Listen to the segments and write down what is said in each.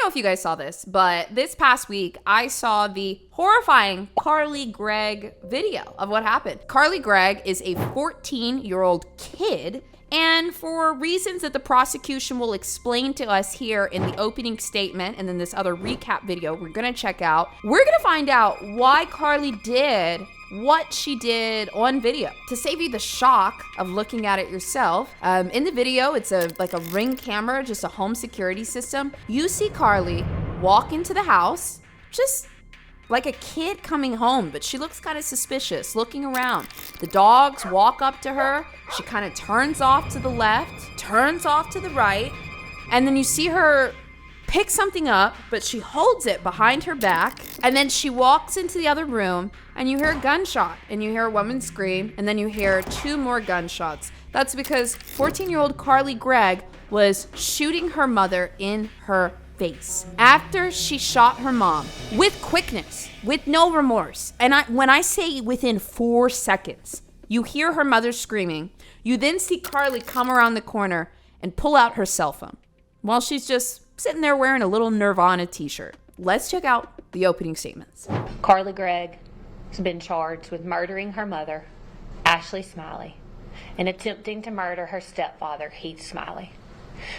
know if you guys saw this, but this past week, I saw the horrifying Carly Gregg video of what happened. Carly Gregg is a 14-year-old kid, and for reasons that the prosecution will explain to us here in the opening statement and then this other recap video we're going to check out, we're going to find out why Carly did what she did on video to save you the shock of looking at it yourself. In the video, it's like a Ring camera, just a home security system. You see Carly walk into the house, just like a kid coming home, but she looks kind of suspicious, looking around. The dogs walk up to her. She kind of turns off to the left, turns off to the right, and then you see her pick something up, but she holds it behind her back, and then she walks into the other room, and you hear a gunshot, and you hear a woman scream, and then you hear 2 more gunshots. That's because 14-year-old Carly Gregg was shooting her mother in her face after she shot her mom with quickness, with no remorse. And when I say within 4 seconds, you hear her mother screaming. You then see Carly come around the corner and pull out her cell phone while she's just sitting there wearing a little Nirvana t-shirt. Let's check out the opening statements. Carly Gregg has been charged with murdering her mother, Ashley Smiley, and attempting to murder her stepfather, Heath Smiley.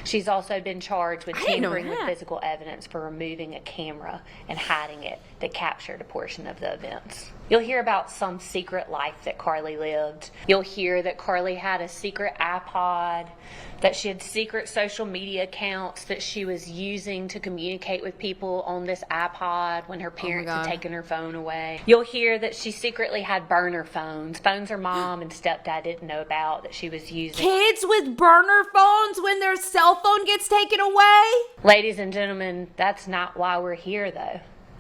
She's also been charged with tampering with physical evidence for removing a camera and hiding it that captured a portion of the events. You'll hear about some secret life that Carly lived. You'll hear that Carly had a secret iPod, that she had secret social media accounts that she was using to communicate with people on this iPod when her parents had taken her phone away. You'll hear that she secretly had burner phones her mom and stepdad didn't know about, that she was using. Kids with burner phones when their cell phone gets taken away? Ladies and gentlemen, that's not why we're here, though.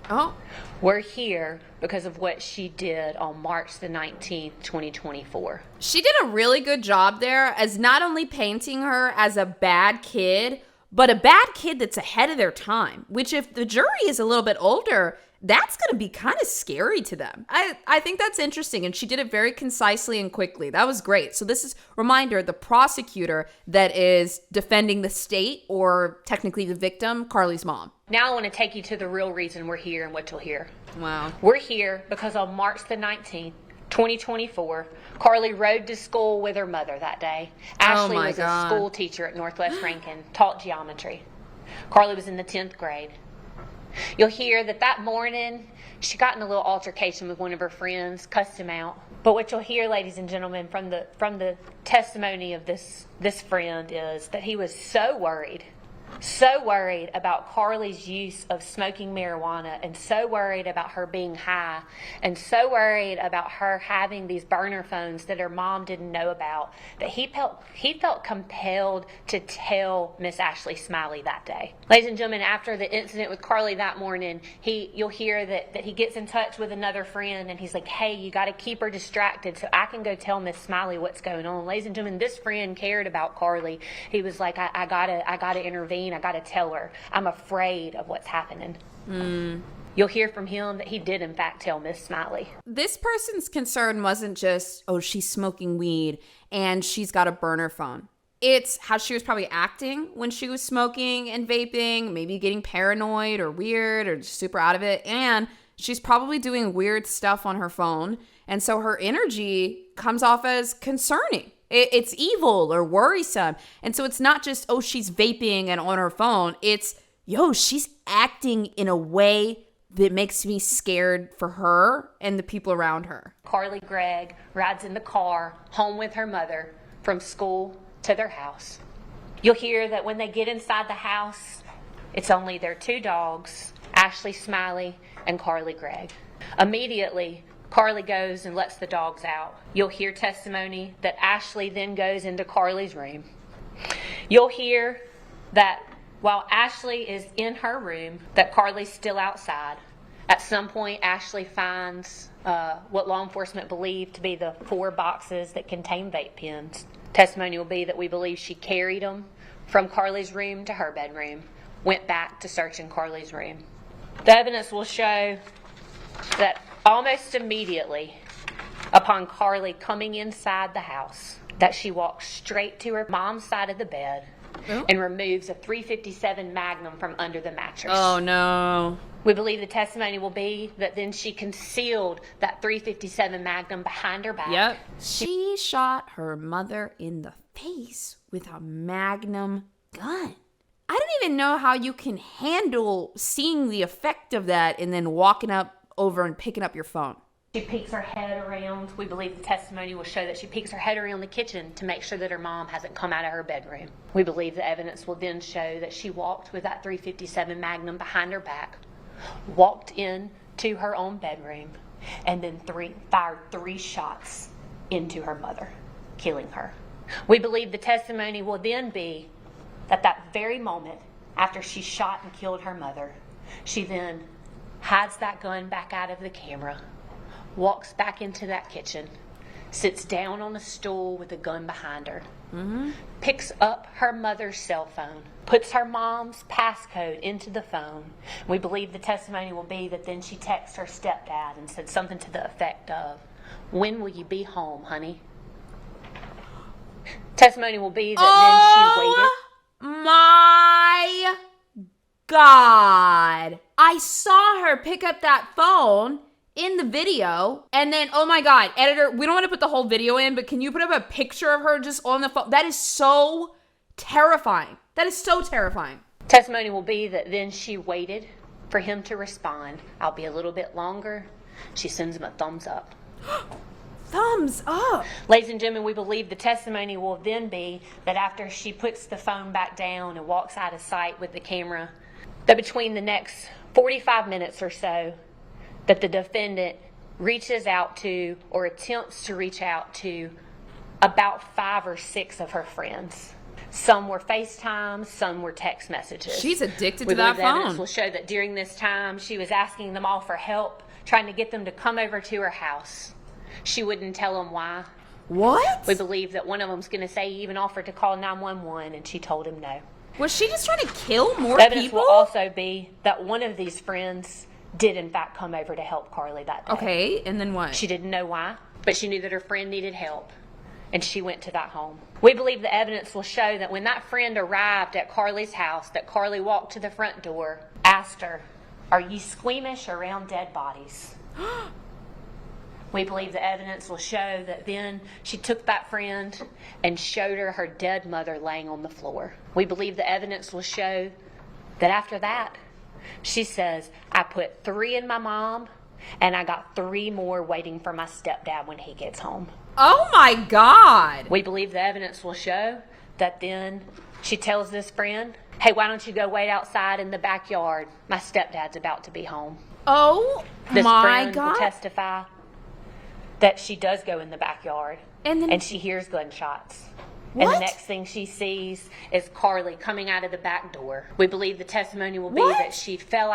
Oh. We're here because of what she did on March the 19th, 2024. She did a really good job there as not only painting her as a bad kid, but a bad kid that's ahead of their time, which if the jury is a little bit older, that's going to be kind of scary to them. I think that's interesting, and she did it very concisely and quickly. That was great. So this is, reminder, the prosecutor that is defending the state, or technically the victim, Carly's mom. Now I want to take you to the real reason we're here and what you'll hear. Wow. We're here because on March the 19th, 2024, Carly rode to school with her mother that day. Ashley was a school teacher at Northwest Rankin, taught geometry. Carly was in the 10th grade. You'll hear that morning she got in a little altercation with one of her friends, cussed him out. But what you'll hear, ladies and gentlemen, from the testimony of this friend is that he was so worried about Carly's use of smoking marijuana, and so worried about her being high, and so worried about her having these burner phones that her mom didn't know about, that he felt compelled to tell Miss Ashley Smiley that day. Ladies and gentlemen, after the incident with Carly that morning, you'll hear that he gets in touch with another friend, and he's like, hey, you got to keep her distracted so I can go tell Miss Smiley what's going on. Ladies and gentlemen, this friend cared about Carly. He was like, I gotta intervene. I got to tell her. I'm afraid of what's happening. You'll hear from him that he did, in fact, tell Miss Smiley. This person's concern wasn't just, oh, she's smoking weed and she's got a burner phone. It's how she was probably acting when she was smoking and vaping, maybe getting paranoid or weird or just super out of it. And she's probably doing weird stuff on her phone. And so her energy comes off as concerning. It's evil or worrisome. And so it's not just, oh, she's vaping and on her phone. It's, yo, she's acting in a way that makes me scared for her and the people around her. Carly Gregg rides in the car home with her mother from school to their house. You'll hear that when they get inside the house, it's only their 2 dogs, Ashley Smiley and Carly Gregg. Immediately, Carly goes and lets the dogs out. You'll hear testimony that Ashley then goes into Carly's room. You'll hear that while Ashley is in her room, that Carly's still outside. At some point, Ashley finds what law enforcement believe to be the 4 boxes that contain vape pens. Testimony will be that we believe she carried them from Carly's room to her bedroom, went back to searching Carly's room. The evidence will show that almost immediately upon Carly coming inside the house, that she walked straight to her mom's side of the bed, and removes a .357 Magnum from under the mattress. Oh, no. We believe the testimony will be that then she concealed that .357 Magnum behind her back. Yep. She shot her mother in the face with a Magnum gun. I don't even know how you can handle seeing the effect of that and then walking up over and picking up your phone. She peeks her head around. We believe the testimony will show that she peeks her head around the kitchen to make sure that her mom hasn't come out of her bedroom. We believe the evidence will then show that she walked with that .357 Magnum behind her back, walked in to her own bedroom, and then fired 3 shots into her mother, killing her. We believe the testimony will then be that very moment after she shot and killed her mother, she then hides that gun back out of the camera, walks back into that kitchen, sits down on a stool with a gun behind her, picks up her mother's cell phone, puts her mom's passcode into the phone. We believe the testimony will be that then she texted her stepdad and said something to the effect of, "When will you be home, honey?" Testimony will be that then she waited. My God. I saw her pick up that phone in the video, and then, oh my God, editor, we don't want to put the whole video in, but can you put up a picture of her just on the phone? That is so terrifying. That is so terrifying. Testimony will be that then she waited for him to respond. "I'll be a little bit longer." She sends him a thumbs up. Thumbs up. Ladies and gentlemen, we believe the testimony will then be that after she puts the phone back down and walks out of sight with the camera, that between the next 45 minutes or so, that the defendant reaches out to or attempts to reach out to about 5 or 6 of her friends. Some were FaceTime, some were text messages. She's addicted we to that believe the evidence phone. will show that during this time, she was asking them all for help, trying to get them to come over to her house. She wouldn't tell them why. What? We believe that one of them's going to say he even offered to call 911, and she told him no. Was she just trying to kill more The evidence people? will also be that one of these friends did in fact come over to help Carly that day. Okay, and then what? She didn't know why, but she knew that her friend needed help, and she went to that home. We believe the evidence will show that when that friend arrived at Carly's house, that Carly walked to the front door, asked her, "Are you squeamish around dead bodies?" We believe the evidence will show that then she took that friend and showed her her dead mother laying on the floor. We believe the evidence will show that after that, she says, "I put 3 in my mom, and I got 3 more waiting for my stepdad when he gets home." Oh my God. We believe the evidence will show that then she tells this friend, "Hey, why don't you go wait outside in the backyard? My stepdad's about to be home." Oh This my friend God. will testify that she does go in the backyard And then- and she hears gunshots. What? And the next thing she sees is Carly coming out of the back door. We believe the testimony will be What? that she fell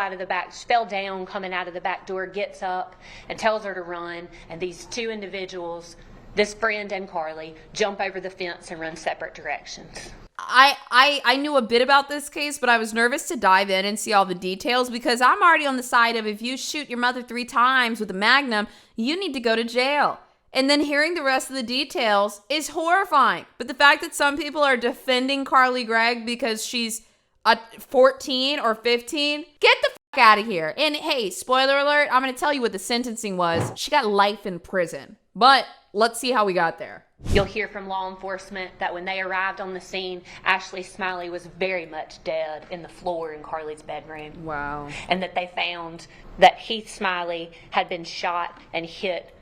down coming out of the back door, gets up and tells her to run. And these 2 individuals, this friend and Carly, jump over the fence and run separate directions. I knew a bit about this case, but I was nervous to dive in and see all the details because I'm already on the side of if you shoot your mother 3 times with a Magnum, you need to go to jail. And then hearing the rest of the details is horrifying. But the fact that some people are defending Carly Gregg because she's a 14 or 15, get the fuck out of here. And hey, spoiler alert, I'm going to tell you what the sentencing was. She got life in prison. But let's see how we got there. You'll hear from law enforcement that when they arrived on the scene, Ashley Smiley was very much dead in the floor in Carly's bedroom. Wow. And that they found that Heath Smiley had been shot and hit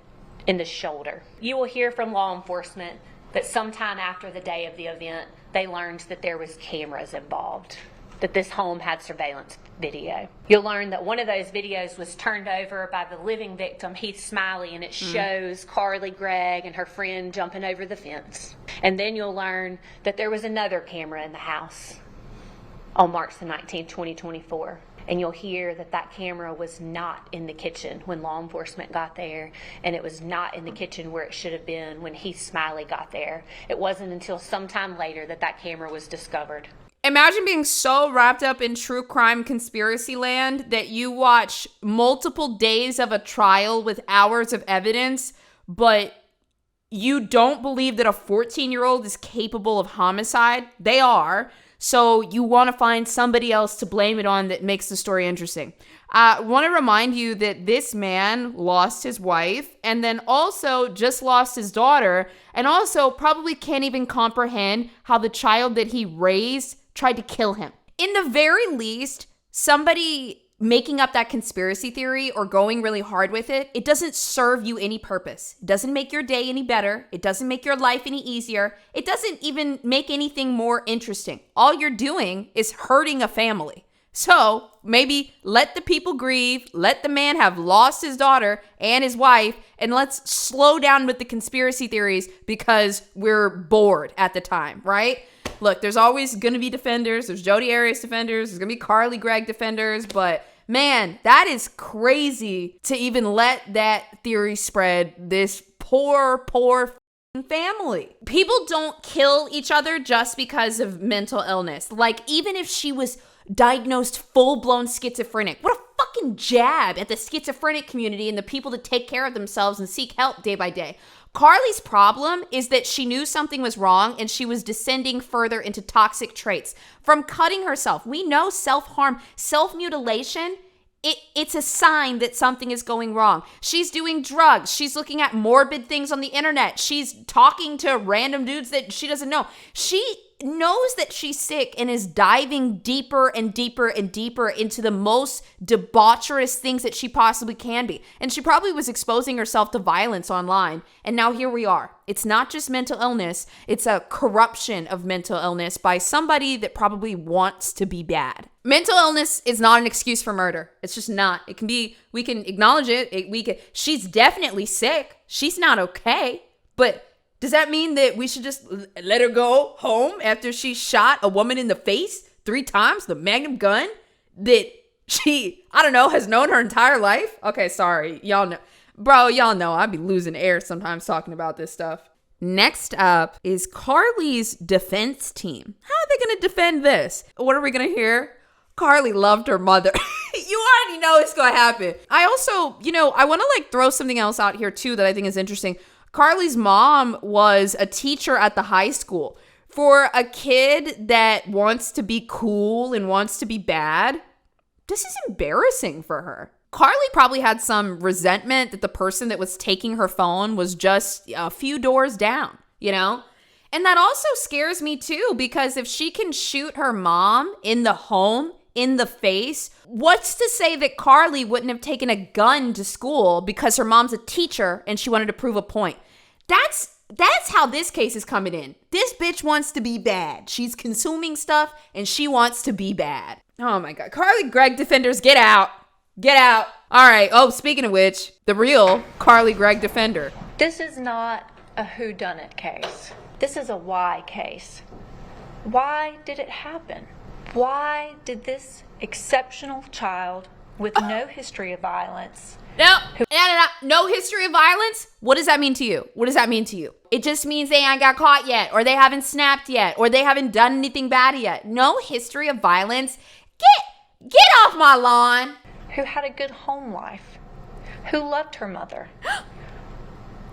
in the shoulder. You will hear from law enforcement that sometime after the day of the event, they learned that there was cameras involved, that this home had surveillance video. You'll learn that one of those videos was turned over by the living victim, Heath Smiley, and it shows Carly Gregg and her friend jumping over the fence. And then you'll learn that there was another camera in the house on March the 19th, 2024. And you'll hear that that camera was not in the kitchen when law enforcement got there, and it was not in the kitchen where it should have been when Heath Smiley got there. It wasn't until sometime later that that camera was discovered. Imagine being so wrapped up in true crime conspiracy land that you watch multiple days of a trial with hours of evidence, but you don't believe that a 14-year-old is capable of homicide. They are. So you want to find somebody else to blame it on that makes the story interesting. I want to remind you that this man lost his wife and then also just lost his daughter, and also probably can't even comprehend how the child that he raised tried to kill him. In the very least, somebody making up that conspiracy theory or going really hard with it, it doesn't serve you any purpose. It doesn't make your day any better. It doesn't make your life any easier. It doesn't even make anything more interesting. All you're doing is hurting a family. So maybe let the people grieve, let the man have lost his daughter and his wife, and let's slow down with the conspiracy theories because we're bored at the time, right? Look, there's always going to be defenders. There's Jodi Arias defenders. There's going to be Carly Gregg defenders. But man, that is crazy to even let that theory spread. This poor family. People don't kill each other just because of mental illness. Like, even if she was diagnosed full-blown schizophrenic, what a fucking jab at the schizophrenic community and the people that take care of themselves and seek help day by day. Carly's problem is that she knew something was wrong and she was descending further into toxic traits. From cutting herself, we know self-harm, self-mutilation, it's a sign that something is going wrong. She's doing drugs. She's looking at morbid things on the internet. She's talking to random dudes that she doesn't know. She knows that she's sick and is diving deeper and deeper and deeper into the most debaucherous things that she possibly can be. And she probably was exposing herself to violence online. And now here we are. It's not just mental illness. It's a corruption of mental illness by somebody that probably wants to be bad. Mental illness is not an excuse for murder. It's just not. It can be, we can acknowledge it. She's definitely sick. She's not okay. But does that mean that we should just let her go home after she shot a woman in the face 3 times, the Magnum gun that she, I don't know, has known her entire life? Okay, sorry. Y'all know. Bro, y'all know I'd be losing air sometimes talking about this stuff. Next up is Carly's defense team. How are they going to defend this? What are we going to hear? Carly loved her mother. You already know it's going to happen. I also, I want to throw something else out here too that I think is interesting. Carly's mom was a teacher at the high school. For a kid that wants to be cool and wants to be bad, this is embarrassing for her. Carly probably had some resentment that the person that was taking her phone was just a few doors down, And that also scares me too, because if she can shoot her mom in the home, in the face, what's to say that Carly wouldn't have taken a gun to school because her mom's a teacher and she wanted to prove a point? That's how this case is coming in. This bitch wants to be bad. She's consuming stuff and she wants to be bad. Oh my God. Carly Gregg defenders, get out. Get out. All right. Oh, speaking of which, the real Carly Gregg defender. This is not a whodunit case. This is a why case. Why did it happen? Why did this exceptional child with no history of violence... No history of violence? What does that mean to you? What does that mean to you? It just means they ain't got caught yet, or they haven't snapped yet, or they haven't done anything bad yet. No history of violence. Get off my lawn. Who had a good home life, who loved her mother.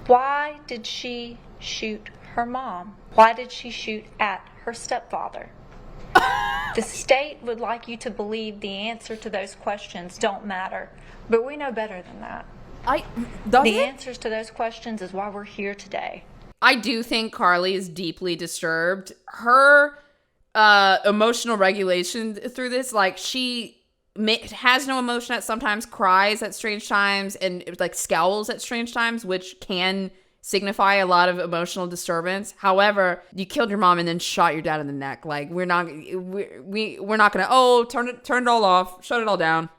Why did she shoot her mom? Why did she shoot at her stepfather? The state would like you to believe the answer to those questions don't matter, but we know better than that. The answers to those questions is why we're here today. I do think Carly is deeply disturbed. Her emotional regulation through this, she has no emotion at sometimes, cries at strange times, and scowls at strange times, which can signify a lot of emotional disturbance. However, you killed your mom and then shot your dad in the neck. We're not gonna turn it all off, shut it all down.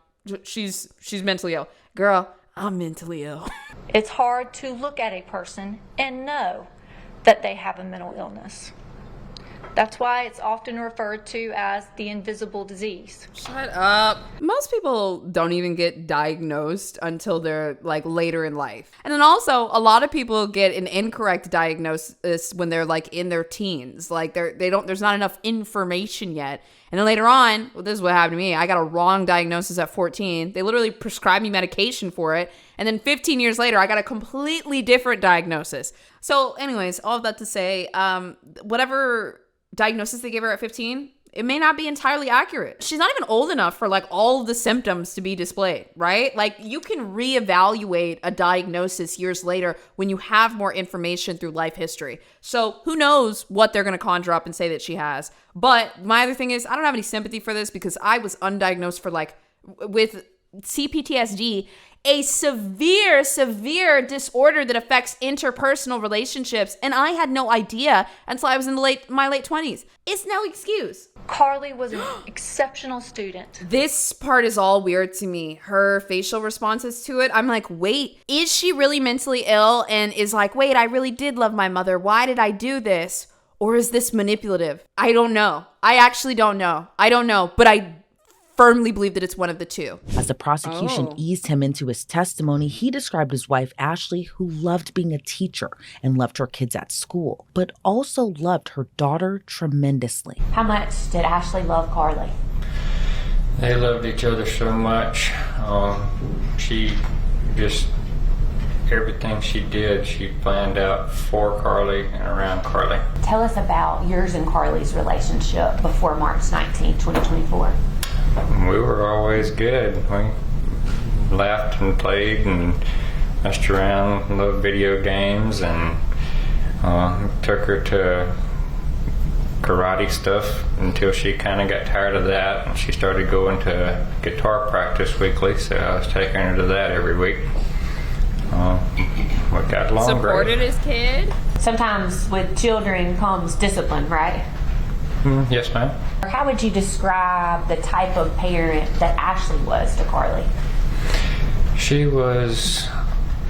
She's mentally ill. Girl, I'm mentally ill. It's hard to look at a person and know that they have a mental illness. That's why it's often referred to as the invisible disease. Shut up. Most people don't even get diagnosed until they're later in life. And then also a lot of people get an incorrect diagnosis when they're in their teens. There's not enough information yet. And then later on, this is what happened to me. I got a wrong diagnosis at 14. They literally prescribed me medication for it. And then 15 years later, I got a completely different diagnosis. So anyways, all of that to say, whatever diagnosis they gave her at 15, It may not be entirely accurate. She's not even old enough for like all of the symptoms to be displayed, right? Like you can reevaluate a diagnosis years later when you have more information through life history. So who knows what they're going to conjure up and say that she has. But my other thing is I don't have any sympathy for this because I was undiagnosed for like with CPTSD, a severe disorder that affects interpersonal relationships. And I had no idea until I was in my late 20s. It's no excuse. Carly was an exceptional student. This part is all weird to me. Her facial responses to it. I'm like, wait, is she really mentally ill and is like, wait, I really did love my mother. Why did I do this? Or is this manipulative? I don't know. I actually don't know. I don't know. But I firmly believe that it's one of the two. As the prosecution eased him into his testimony, he described his wife, Ashley, who loved being a teacher and loved her kids at school, but also loved her daughter tremendously. How much did Ashley love Carly? They loved each other so much. She just, everything she did, she planned out for Carly and around Carly. Tell us about yours and Carly's relationship before March 19, 2024. We were always good. We laughed and played and messed around, loved video games, and took her to karate stuff until she kind of got tired of that, and she started going to guitar practice weekly, so I was taking her to that every week. We got along Supported great. his kid? Sometimes with children comes discipline, right? Yes, ma'am. How would you describe the type of parent that Ashley was to Carly? She was,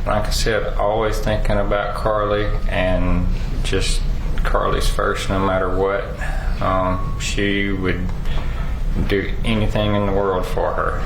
like I said, always thinking about Carly and just Carly's first no matter what. She would do anything in the world for her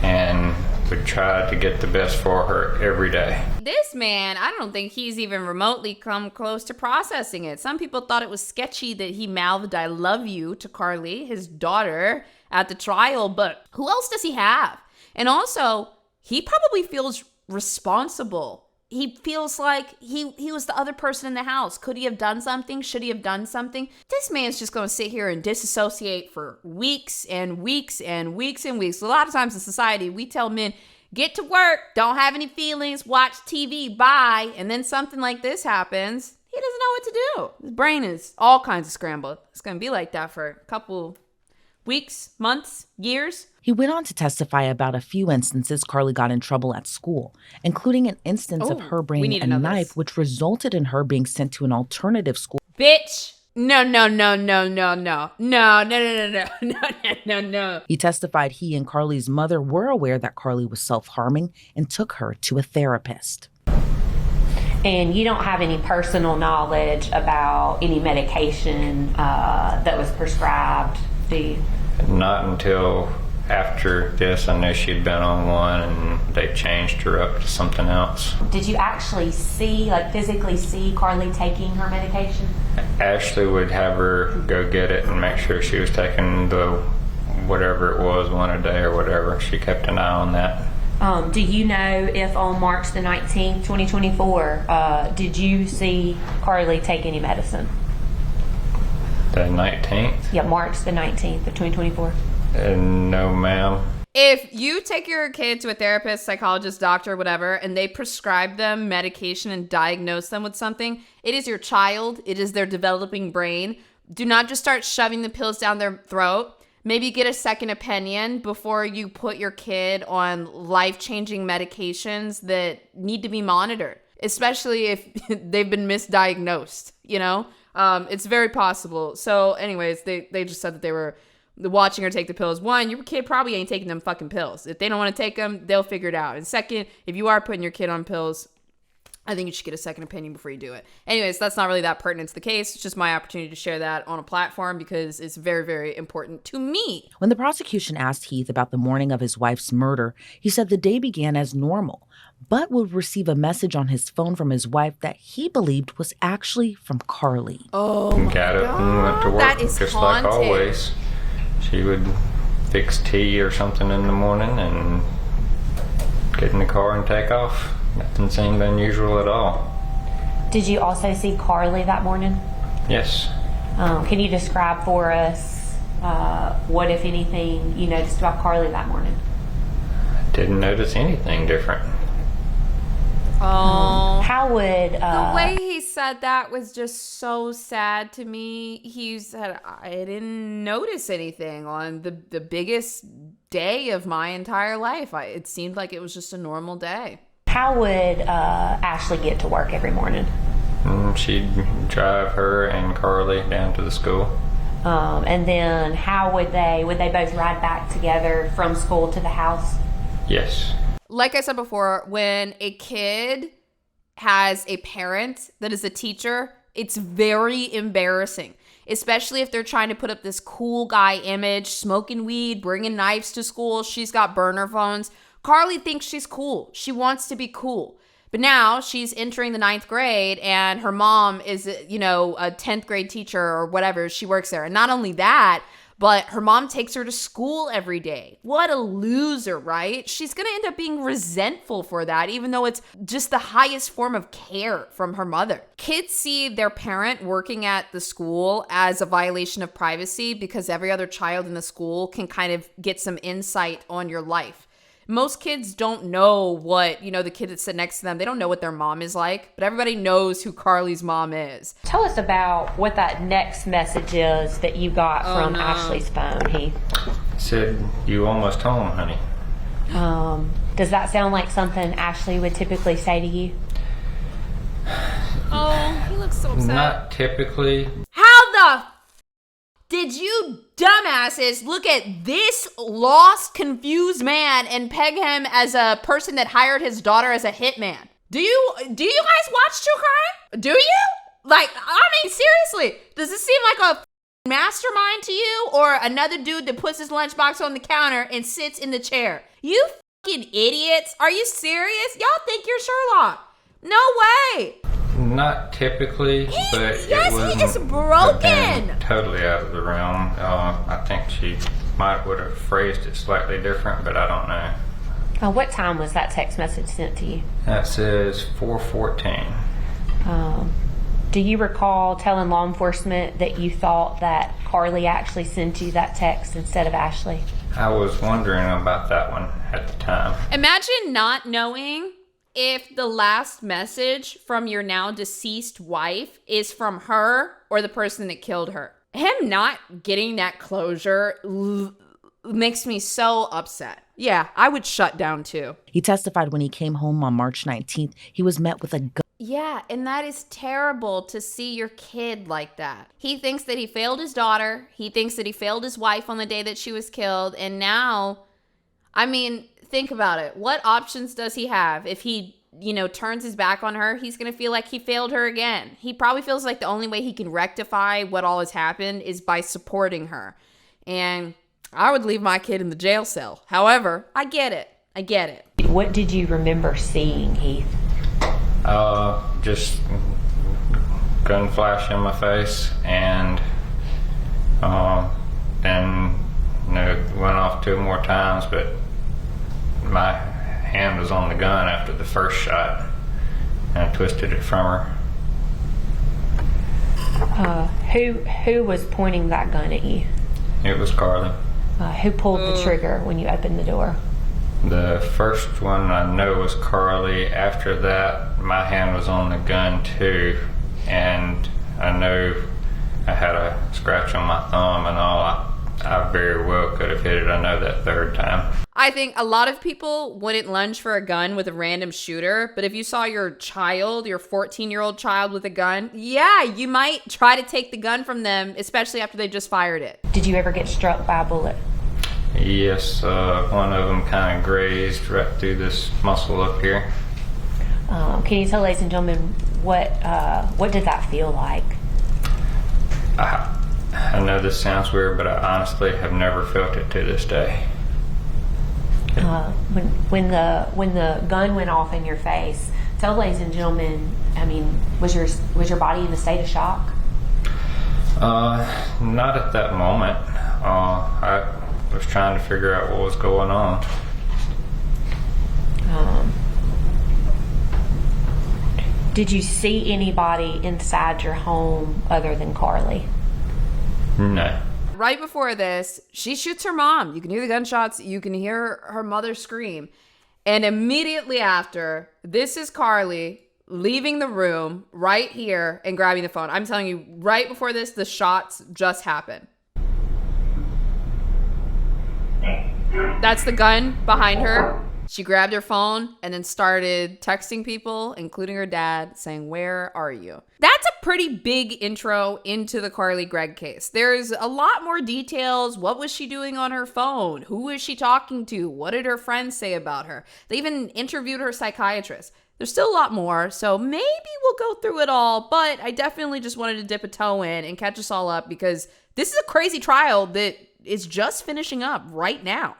and would try to get the best for her every day. This man, I don't think he's even remotely come close to processing it. Some people thought it was sketchy that he mouthed "I love you" to Carly, his daughter, at the trial, but who else does he have? And also, he probably feels responsible. He feels like he was the other person in the house. Could he have done something? Should he have done something? This man's just going to sit here and disassociate for weeks and weeks and weeks and weeks. A lot of times in society, we tell men, get to work, don't have any feelings, watch TV, bye. And then something like this happens. He doesn't know what to do. His brain is all kinds of scrambled. It's going to be like that for a couple weeks, months, years. He went on to testify about a few instances Carly got in trouble at school, including an instance of her bringing a knife, which resulted in her being sent to an alternative school. Bitch. No. He testified he and Carly's mother were aware that Carly was self-harming and took her to a therapist. And you don't have any personal knowledge about any medication that was prescribed, do you? Not until after this. I knew she'd been on one and they changed her up to something else. Did you actually physically see Carly taking her medication? Ashley would have her go get it and make sure she was taking the whatever it was, one a day or whatever. She kept an eye on that. Do you know if on March the 19th, 2024, did you see Carly take any medicine? The 19th? Yeah, March the 19th of 2024. No, ma'am. If you take your kid to a therapist, psychologist, doctor, whatever, and they prescribe them medication and diagnose them with something, it is your child. It is their developing brain. Do not just start shoving the pills down their throat. Maybe get a second opinion before you put your kid on life-changing medications that need to be monitored, especially if they've been misdiagnosed, you know? It's very possible. So anyways, they just said that they were watching her take the pills. One, your kid probably ain't taking them fucking pills. If they don't want to take them, they'll figure it out. And second, if you are putting your kid on pills, I think you should get a second opinion before you do it. Anyways, that's not really that pertinent to the case. It's just my opportunity to share that on a platform because it's very, very important to me. When the prosecution asked Heath about the morning of his wife's murder, he said the day began as normal, but would receive a message on his phone from his wife that he believed was actually from Carly. Oh my Got it God. and went to work That is just haunted. like always. She would fix tea or something in the morning and get in the car and take off. Nothing seemed unusual at all. Did you also see Carly that morning? Yes. Can you describe for us what, if anything, you noticed about Carly that morning? Didn't notice anything different. Oh. How would... the way he said that was just so sad to me. He said, I didn't notice anything on the biggest day of my entire life. It seemed like it was just a normal day. How would Ashley get to work every morning? She'd drive her and Carly down to the school. And then how would they both ride back together from school to the house? Yes. Like I said before, when a kid has a parent that is a teacher, it's very embarrassing, especially if they're trying to put up this cool guy image, smoking weed, bringing knives to school. She's got burner phones. Carly thinks she's cool. She wants to be cool. But now she's entering the 9th grade and her mom is, a 10th grade teacher or whatever. She works there. And not only that, but her mom takes her to school every day. What a loser, right? She's going to end up being resentful for that, even though it's just the highest form of care from her mother. Kids see their parent working at the school as a violation of privacy because every other child in the school can kind of get some insight on your life. Most kids don't know what, the kid that's sitting next to them, they don't know what their mom is like, but everybody knows who Carly's mom is. Tell us about what that next message is that you got from Ashley's phone, Heath. Said, "You almost home, honey." Does that sound like something Ashley would typically say to you? Oh, he looks so upset. Not typically. How the did you dumbasses look at this lost, confused man and peg him as a person that hired his daughter as a hitman? Do you guys watch true crime? Do you? Seriously, does this seem like a mastermind to you or another dude that puts his lunchbox on the counter and sits in the chair? You fucking idiots. Are you serious? Y'all think you're Sherlock. No way. Not typically, but yes, it wasn't he is broken. Totally out of the realm. I think she would have phrased it slightly different, but I don't know. What time was that text message sent to you? That says 4:14. Do you recall telling law enforcement that you thought that Carly actually sent you that text instead of Ashley? I was wondering about that one at the time. Imagine not knowing if the last message from your now deceased wife is from her or the person that killed her. Him not getting that closure makes me so upset. Yeah, I would shut down too. He testified when he came home on March 19th, he was met with a gun. Yeah, and that is terrible to see your kid like that. He thinks that he failed his daughter. He thinks that he failed his wife on the day that she was killed. And now, think about it. What options does he have? If he, turns his back on her, he's going to feel like he failed her again. He probably feels like the only way he can rectify what all has happened is by supporting her. And I would leave my kid in the jail cell. However, I get it. What did you remember seeing, Heath? Just gun flash in my face, and then went off 2 more times, but my hand was on the gun after the first shot, and I twisted it from her. Who was pointing that gun at you? It was Carly. Who pulled the trigger when you opened the door? The first one I know was Carly. After that, my hand was on the gun too, and I know I had a scratch on my thumb and all. I very well could have hit it, I know, that 3rd time. I think a lot of people wouldn't lunge for a gun with a random shooter, but if you saw your 14-year-old child with a gun, yeah, you might try to take the gun from them, especially after they just fired it. Did you ever get struck by a bullet? Yes, one of them kind of grazed right through this muscle up here. Can you tell, ladies and gentlemen, what did that feel like? I know this sounds weird, but I honestly have never felt it to this day. When the gun went off in your face, tell, ladies and gentlemen, was your body in a state of shock? Not at that moment. I was trying to figure out what was going on. Did you see anybody inside your home other than Carly? No. right before this, she shoots her mom. You can hear the gunshots. You can hear her mother scream. And immediately after, this is Carly leaving the room right here and grabbing the phone. I'm telling you, right before this, the shots just happened. That's the gun behind her. She grabbed her phone and then started texting people, including her dad, saying, "Where are you?" That's a pretty big intro into the Carly Gregg case. There's a lot more details. What was she doing on her phone? Who was she talking to? What did her friends say about her? They even interviewed her psychiatrist. There's still a lot more, so maybe we'll go through it all, but I definitely just wanted to dip a toe in and catch us all up because this is a crazy trial that is just finishing up right now.